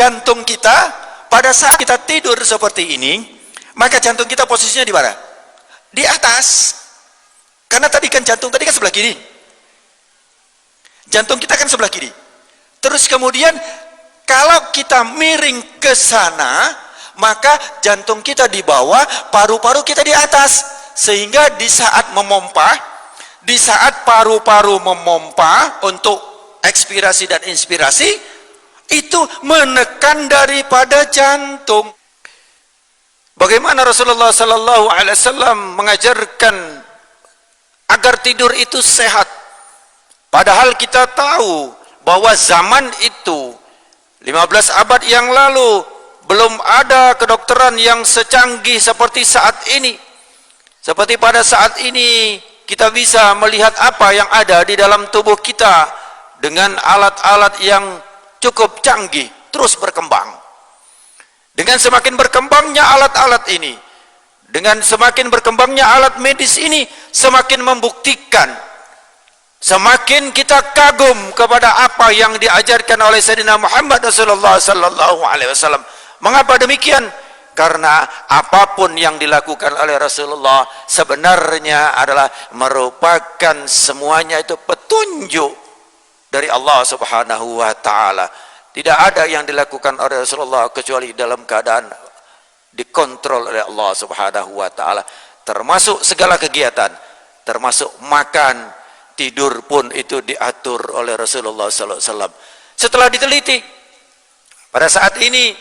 jantung kita pada saat kita tidur seperti ini, maka jantung kita posisinya di mana? Di atas. Karena tadi kan jantung tadi kan sebelah kiri. Jantung kita kan sebelah kiri. Terus kemudian kalau kita miring ke sana, maka jantung kita di bawah, paru-paru kita di atas. Sehingga di saat memompa, di saat paru-paru memompa untuk ekspirasi dan inspirasi, itu menekan daripada jantung. Bagaimana Rasulullah sallallahu alaihi wasallam mengajarkan agar tidur itu sehat? Padahal kita tahu bahwa zaman itu 15 abad yang lalu belum ada kedokteran yang secanggih seperti saat ini. Seperti pada saat ini kita bisa melihat apa yang ada di dalam tubuh kita dengan alat-alat yang cukup canggih, terus berkembang. Dengan semakin berkembangnya alat-alat ini, dengan semakin berkembangnya alat medis ini, semakin membuktikan, semakin kita kagum kepada apa yang diajarkan oleh Sayyidina Muhammad Rasulullah sallallahu alaihi wasallam. Mengapa demikian? Karena apapun yang dilakukan oleh Rasulullah sebenarnya adalah merupakan semuanya itu petunjuk dari Allah Subhanahu wa taala. Tidak ada yang dilakukan oleh Rasulullah kecuali dalam keadaan dikontrol oleh Allah Subhanahu wa taala, termasuk segala kegiatan, termasuk makan, tidur pun itu diatur oleh Rasulullah sallallahu alaihi wasallam. Setelah diteliti pada saat ini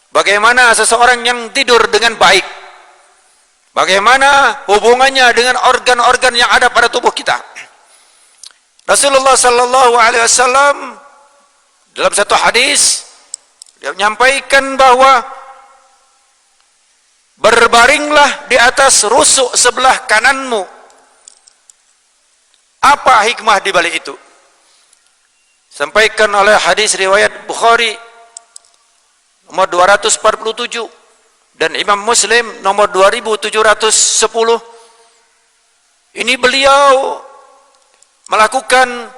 bagaimana seseorang yang tidur dengan baik, bagaimana hubungannya dengan organ-organ yang ada pada tubuh kita. Rasulullah sallallahu alaihi wasallam dalam satu hadis dia menyampaikan bahwa berbaringlah di atas rusuk sebelah kananmu. Apa hikmah di balik itu? Sampaikan oleh hadis riwayat Bukhari nomor 247 dan Imam Muslim nomor 2710. Ini beliau melakukan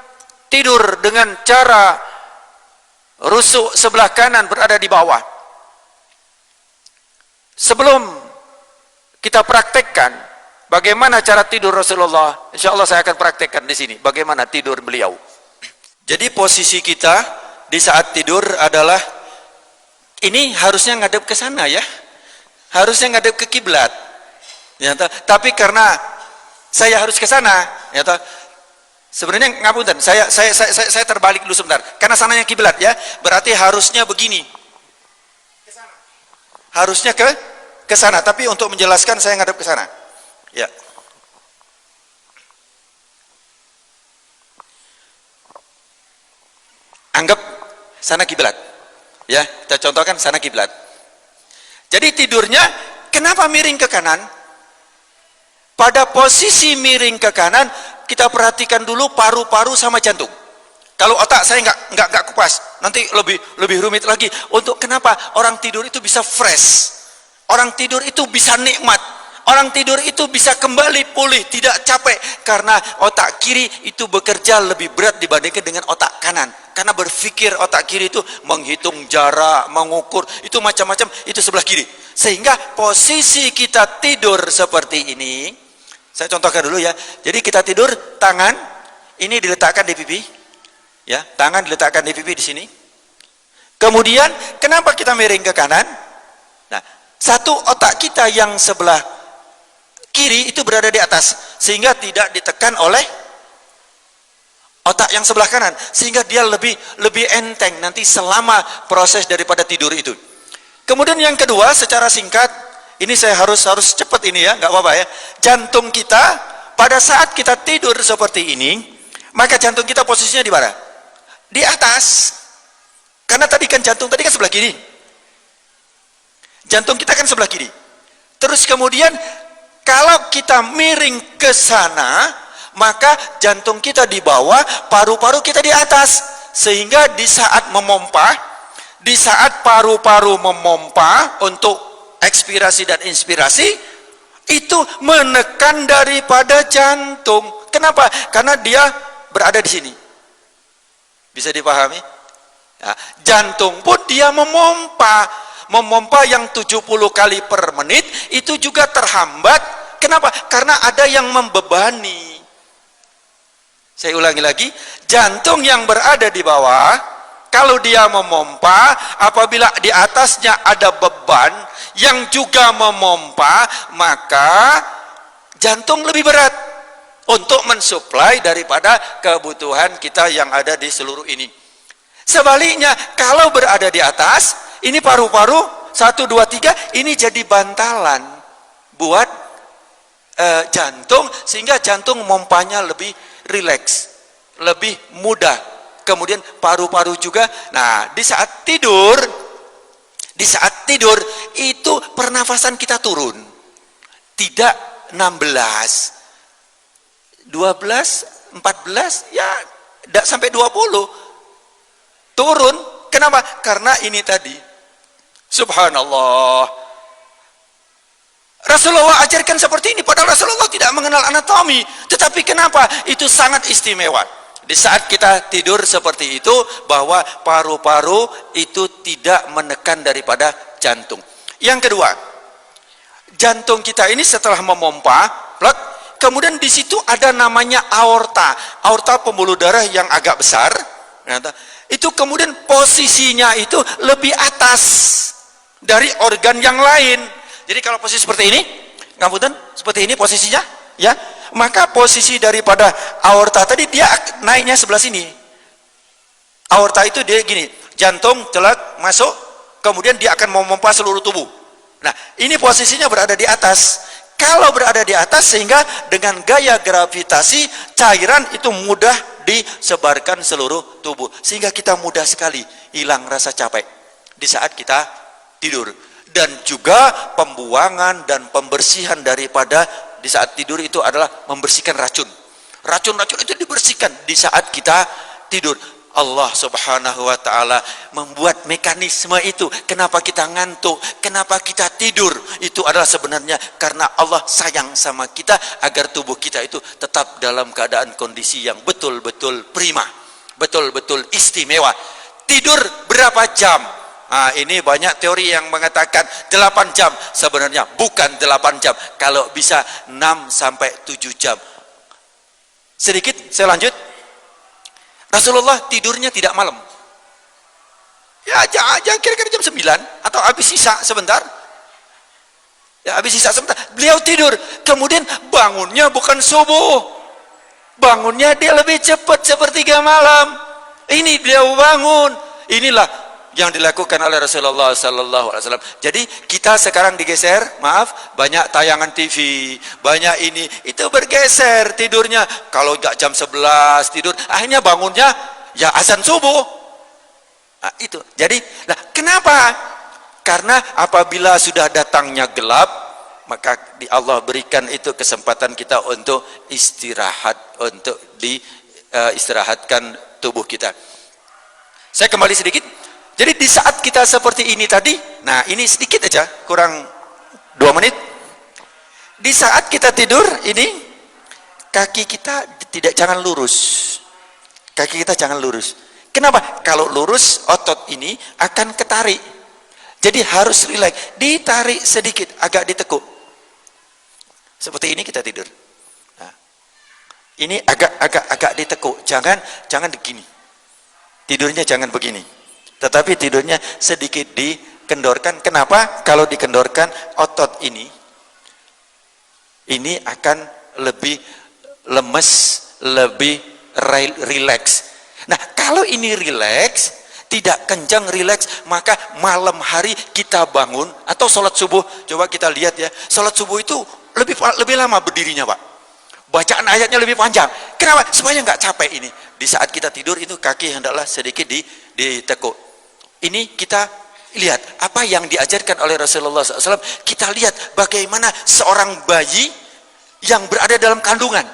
tidur dengan cara rusuk sebelah kanan berada di bawah. Sebelum kita praktekkan bagaimana cara tidur Rasulullah, insya Allah saya akan praktekkan di sini bagaimana tidur beliau. Jadi posisi kita di saat tidur adalah ini harusnya ngadep ke sana ya, harusnya ngadep ke kiblat. Ya, tapi karena saya harus ke sana, ya, sebenarnya ngapunten, saya terbalik dulu sebentar. Karena sananya kiblat ya, berarti harusnya begini. Harusnya ke sana, tapi untuk menjelaskan saya ngadep ke sana. Ya. Anggap sana kiblat. Ya, kita contohkan sana kiblat. Jadi tidurnya kenapa miring ke kanan? Pada posisi miring ke kanan, kita perhatikan dulu paru-paru sama jantung. Kalau otak saya nggak kupas, nanti lebih rumit lagi. Untuk kenapa orang tidur itu bisa fresh, orang tidur itu bisa nikmat, orang tidur itu bisa kembali pulih, tidak capek, karena otak kiri itu bekerja lebih berat dibandingkan dengan otak kanan. Karena berpikir otak kiri itu menghitung jarak, mengukur, itu macam-macam, itu sebelah kiri. Sehingga posisi kita tidur seperti ini, saya contohkan dulu ya. Jadi kita tidur, tangan ini diletakkan di pipi, ya, tangan diletakkan di pipi di sini. Kemudian kenapa kita miring ke kanan? Nah, satu otak kita yang sebelah kiri itu berada di atas, sehingga tidak ditekan oleh otak yang sebelah kanan, sehingga dia lebih enteng nanti selama proses daripada tidur itu. Kemudian yang kedua, secara singkat, ini saya harus cepat ini ya, nggak apa-apa ya. Jantung kita pada saat kita tidur seperti ini, maka jantung kita posisinya di mana? Di atas. Karena tadi kan jantung tadi kan sebelah kiri. Jantung kita kan sebelah kiri. Terus kemudian kalau kita miring ke sana, maka jantung kita di bawah, paru-paru kita di atas. Sehingga di saat memompa, di saat paru-paru memompa untuk ekspirasi dan inspirasi, itu menekan daripada jantung. Kenapa? Karena dia berada di sini. Bisa dipahami? Nah, jantung pun dia memompa yang 70 kali per menit itu juga terhambat. Kenapa? Karena ada yang membebani. Saya ulangi lagi, jantung yang berada di bawah, kalau dia memompa, apabila di atasnya ada beban yang juga memompa, maka jantung lebih berat untuk mensuplai daripada kebutuhan kita yang ada di seluruh ini. Sebaliknya, kalau berada di atas, ini paru-paru 1, 2, 3, ini jadi bantalan buat jantung, sehingga jantung mompanya lebih rileks, lebih mudah. Kemudian paru-paru juga. Nah, di saat tidur itu pernafasan kita turun. Tidak 16, 12, 14, ya tidak sampai 20. Turun. Kenapa? Karena ini tadi. Subhanallah. Rasulullah ajarkan seperti ini, padahal Rasulullah tidak mengenal anatomi. Tetapi kenapa? Itu sangat istimewa. Di saat kita tidur seperti itu, bahwa paru-paru itu tidak menekan daripada jantung. Yang kedua, jantung kita ini setelah memompa, kemudian di situ ada namanya aorta. Aorta pembuluh darah yang agak besar. Itu kemudian posisinya itu lebih atas dari organ yang lain. Jadi kalau posisi seperti ini, ngapunten, seperti ini posisinya, ya, maka posisi daripada aorta tadi dia naiknya sebelah sini. Aorta itu dia gini, jantung celak masuk, kemudian dia akan memompa seluruh tubuh. Nah, ini posisinya berada di atas. Kalau berada di atas, sehingga dengan gaya gravitasi cairan itu mudah disebarkan seluruh tubuh, sehingga kita mudah sekali hilang rasa capek di saat kita tidur. Dan juga pembuangan dan pembersihan daripada di saat tidur itu adalah membersihkan racun. Racun-racun itu dibersihkan di saat kita tidur. Allah subhanahu wa ta'ala membuat mekanisme itu. Kenapa kita ngantuk, kenapa kita tidur, itu adalah sebenarnya karena Allah sayang sama kita, agar tubuh kita itu tetap dalam keadaan kondisi yang betul-betul prima, betul-betul istimewa. Tidur berapa jam? Nah, ini banyak teori yang mengatakan 8 jam. Sebenarnya bukan 8 jam. Kalau bisa 6 sampai 7 jam. Sedikit saya lanjut. Rasulullah tidurnya tidak malam. Ya, jangan kira-kira jam 9 atau habis sisa sebentar. Ya, habis sisa sebentar. Beliau tidur, kemudian bangunnya bukan subuh. Bangunnya dia lebih cepat, sepertiga malam. Ini beliau bangun. Inilah yang dilakukan oleh Rasulullah sallallahu alaihi wasallam. Jadi kita sekarang digeser, maaf, banyak tayangan TV, banyak ini, itu bergeser tidurnya. Kalau enggak jam 11 tidur, akhirnya bangunnya ya azan subuh. Nah, itu. Jadi, nah, kenapa? Karena apabila sudah datangnya gelap, maka Allah berikan itu kesempatan kita untuk istirahat, untuk istirahatkan tubuh kita. Saya kembali sedikit. Jadi di saat kita seperti ini tadi, nah ini sedikit aja, kurang 2 menit. Di saat kita tidur ini, kaki kita jangan lurus. Kaki kita jangan lurus. Kenapa? Kalau lurus, otot ini akan ketarik. Jadi harus rileks, ditarik sedikit, agak ditekuk. Seperti ini kita tidur. Nah, ini agak ditekuk, jangan begini. Tidurnya jangan begini. Tetapi tidurnya sedikit dikendorkan. Kenapa? Kalau dikendorkan, otot ini akan lebih lemes, lebih rileks. Nah, kalau ini rileks, tidak kencang rileks, maka malam hari kita bangun atau sholat subuh, coba kita lihat ya, sholat subuh itu lebih lama berdirinya, Pak. Bacaan ayatnya lebih panjang. Kenapa? Supaya nggak capek ini. Di saat kita tidur itu kaki hendaklah sedikit ditekuk. Ini kita lihat apa yang diajarkan oleh Rasulullah SAW. Kita lihat bagaimana seorang bayi yang berada dalam kandungan.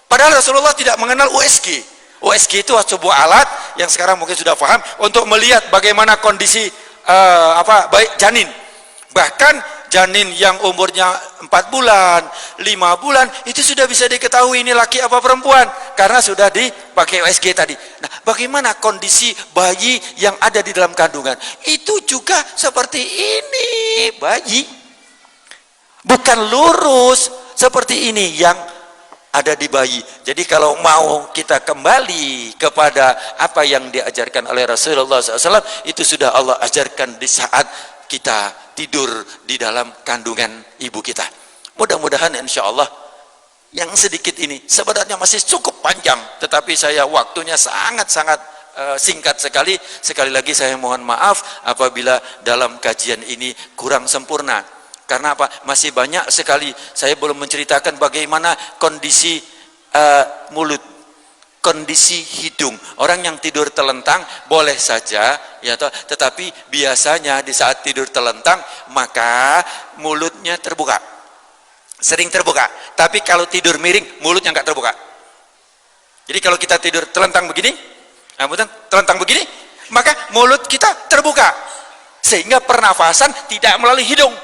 Padahal Rasulullah tidak mengenal USG. USG itu sebuah alat yang sekarang mungkin sudah paham untuk melihat bagaimana kondisi baik janin. Bahkan janin yang umurnya 4 bulan, 5 bulan, itu sudah bisa diketahui ini laki apa perempuan karena sudah dipakai USG tadi. Nah, bagaimana kondisi bayi yang ada di dalam kandungan? Itu juga seperti ini, bayi bukan lurus seperti ini yang ada di bayi. Jadi kalau mau kita kembali kepada apa yang diajarkan oleh Rasulullah SAW, itu sudah Allah ajarkan di saat kita tidur di dalam kandungan ibu kita. Mudah-mudahan insya Allah yang sedikit ini sebenarnya masih cukup panjang, tetapi saya waktunya sangat-sangat singkat sekali. Sekali lagi saya mohon maaf apabila dalam kajian ini kurang sempurna. Karena apa? Masih banyak sekali saya belum menceritakan bagaimana kondisi mulut, kondisi hidung. Orang yang tidur telentang boleh saja, ya toh, tetapi biasanya di saat tidur telentang maka mulutnya terbuka, sering terbuka. Tapi kalau tidur miring mulutnya nggak terbuka. Jadi kalau kita tidur telentang begini, telentang begini, maka mulut kita terbuka, sehingga pernafasan tidak melalui hidung.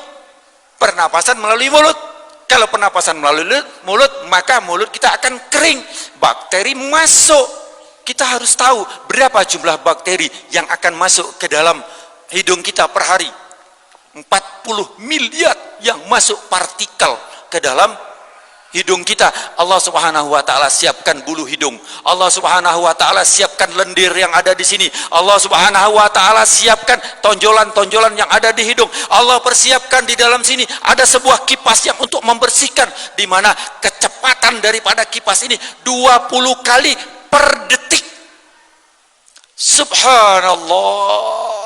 Pernapasan melalui mulut. Kalau pernapasan melalui mulut, maka mulut kita akan kering, bakteri masuk. Kita harus tahu berapa jumlah bakteri yang akan masuk ke dalam hidung kita per hari. 40 miliar yang masuk partikel ke dalam hidung kita. Allah Subhanahu wa taala siapkan bulu hidung. Allah Subhanahu wa taala siapkan lendir yang ada di sini. Allah Subhanahu wa taala siapkan tonjolan-tonjolan yang ada di hidung. Allah persiapkan di dalam sini ada sebuah kipas yang untuk membersihkan, di mana kecepatan daripada kipas ini 20 kali per detik. Subhanallah.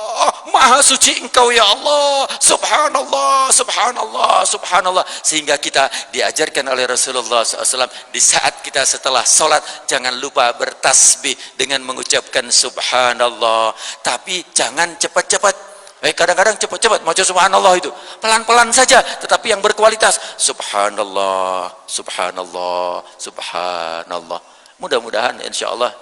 Maha suci engkau ya Allah. Subhanallah, subhanallah, subhanallah. Sehingga kita diajarkan oleh Rasulullah SAW, di saat kita setelah sholat jangan lupa bertasbih dengan mengucapkan subhanallah. Tapi jangan cepat-cepat. Kadang-kadang cepat-cepat maca subhanallah itu pelan-pelan saja, tetapi yang berkualitas. Subhanallah, subhanallah, subhanallah. Mudah-mudahan insya Allah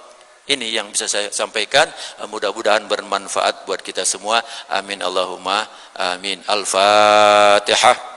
ini yang bisa saya sampaikan, mudah-mudahan bermanfaat buat kita semua. Amin Allahumma amin. Al-Fatihah.